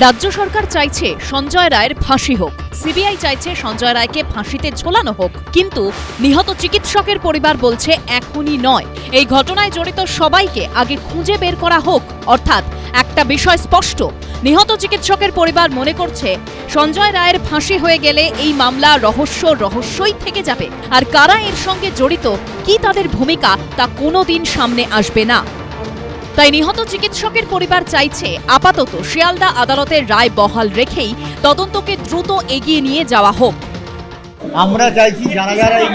রাজ্য সরকার চাইছে সঞ্জয় রায়ের ফাঁসি হোক, সিবিআই চাইছে সঞ্জয় রায়কে ফাঁসিতে ঝোলানো হোক, কিন্তু নিহত চিকিৎসকের পরিবার বলছে এখনই নয়। এই ঘটনায় জড়িত সবাইকে আগে খুঁজে বের করা হোক। অর্থাৎ একটা বিষয় স্পষ্ট, নিহত চিকিৎসকের পরিবার মনে করছে সঞ্জয় রায়ের ফাঁসি হয়ে গেলে এই মামলা রহস্যই থেকে যাবে, আর কারা এর সঙ্গে জড়িত, কি তাদের ভূমিকা, তা কোনোদিন সামনে আসবে না। তাই নিহত চিকিৎসকের পরিবার চাইছে আপাতত শিয়ালদা আদালতের রায় বহাল রেখেই তদন্তকে দ্রুত এগিয়ে নিয়ে যাওয়া হোক। আমরা চাইছি যারা যারা এই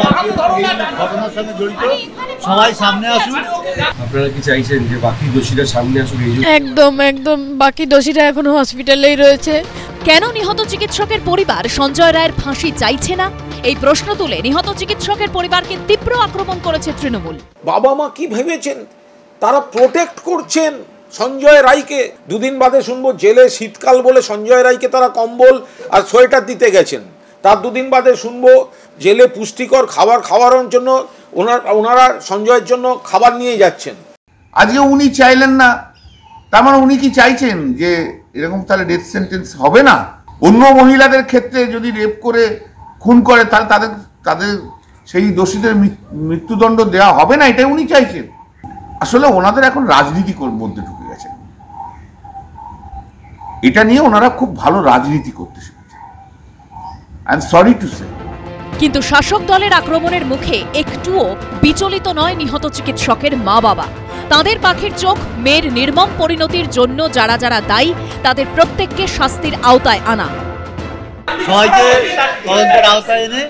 ঘটনার সঙ্গে জড়িত সবাই সামনে আসুন। আপনারা কি চাইছেন যে বাকি দোষীরা সামনে আসুক? একদম বাকি দোষীরা এখনো হসপিটালেই রয়েছে। কেন নিহত চিকিৎসকের পরিবার সঞ্জয় রায়ের ফাঁসি চাইছে না? এই প্রশ্ন তুলে নিহত চিকিৎসকের পরিবারকে তীব্র আক্রমণ করেছে তৃণমূল। বাবা মা কি ভেবেছেন তারা প্রোটেক্ট করছেন সঞ্জয় রায়কে? দুদিন বাদে শুনবো জেলে শীতকাল বলে সঞ্জয় রায়কে তারা কম্বল আর সোয়েটার দিতে গেছেন। তার দুদিন বাদে শুনবো জেলে পুষ্টিকর খাবার খাওয়ানোর জন্য ওনারা সঞ্জয়ের জন্য খাবার নিয়ে যাচ্ছেন। আজকে উনি চাইলেন না, তার মানে উনি কি চাইছেন যে এরকম তাহলে ডেথ সেন্টেন্স হবে না? অন্য মহিলাদের ক্ষেত্রে যদি রেপ করে খুন করে তাহলে তাদের সেই দোষীদের মৃত্যুদণ্ড দেওয়া হবে না, এটাই উনি চাইছেন। আসলে ওনাদের এখন রাজনীতির মধ্যে ঢুকে গেছে, এটা নিয়ে ওনারা খুব ভালো রাজনীতি করতে শিখেছে। I am sorry to say. কিন্তু শাসক দলের আক্রমণের মুখে একটুও বিচলিত নয় নিহত চিকিৎসকের মা বাবা। তাদের পাখির চোখ মেয়ের নির্মম পরিণতির জন্য যারা যারা দায়ী তাদের প্রত্যেককে শাস্তির আওতায় আনা, সবাইকে তদন্তের আওতায় এনে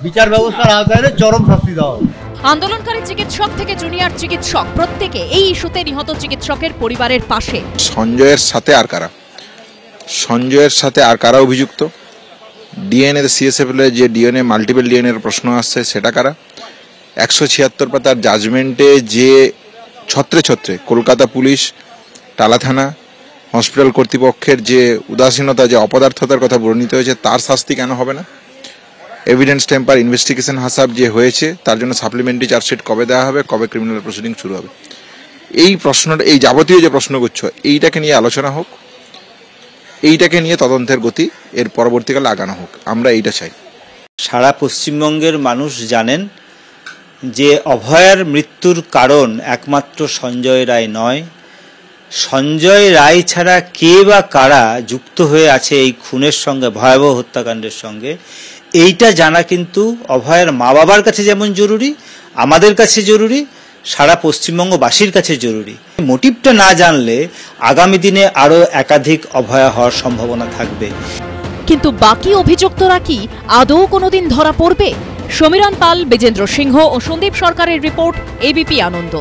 বিচার ব্যবস্থার আওতায় এনে চরম শাস্তি দেওয়া হবে। আন্দোলনকারী চিকিৎসক থেকে জুনিয়র চিকিৎসক প্রত্যেকে এই ইস্যুতে নিহত চিকিৎসকের পরিবারের পাশে। সঞ্জয়ের সাথে আর কারা অভিযুক্ত? ডিএনএ সিএসএফ যে ডিএনএ মাল্টিপল ডিএনএ এর প্রশ্ন আসছে সেটা কারা? 176 পাতার জাজমেন্টে যে ছত্রে কলকাতা পুলিশ, টালা থানা, হসপিটাল কর্তৃপক্ষের যে উদাসীনতা, যে অপদার্থতার কথা বর্ণিত হয়েছে, তার শাস্তি কেন হবে না? এভিডেন্স টেম্পার ইনভেস্টিগেশন হাসাব যে হয়েছে তার জন্য সাপ্লিমেন্টারি চার্জশিট কবে দেওয়া হবে, কবে ক্রিমিনাল প্রসিডিং শুরু হবে? এই প্রশ্নটা, এই যাবতীয় যে প্রশ্নগুচ্ছ, এইটাকে নিয়ে আলোচনা হোক, এইটাকে নিয়ে তদন্তের গতি এর পরবর্তীকালে আগানো হোক, আমরা এইটা চাই। সারা পশ্চিমবঙ্গের মানুষ জানেন যে অভয়ার মৃত্যুর কারণ একমাত্র সঞ্জয় রায় নয়। সঞ্জয় রায় ছাড়া কে বা কারা যুক্ত হয়ে আছে এই খুনের সঙ্গে, ভয়াবহ হত্যাকাণ্ডের সঙ্গে, এইটা জানা কিন্তু অভয়ার মা বাবার কাছে যেমন জরুরি, আমাদের কাছে জরুরি, সারা পশ্চিমবঙ্গবাসীর কাছে জরুরি। মোটিভটা না জানলে আগামী দিনে আরো একাধিক অভয়া হওয়ার সম্ভাবনা থাকবে। কিন্তু বাকি অভিযুক্তরা কি আদৌ কোনোদিন ধরা পড়বে? সমীরণ পাল, বিজেন্দ্র সিংহ ও সন্দীপ সরকারের রিপোর্ট, এবিপি আনন্দ।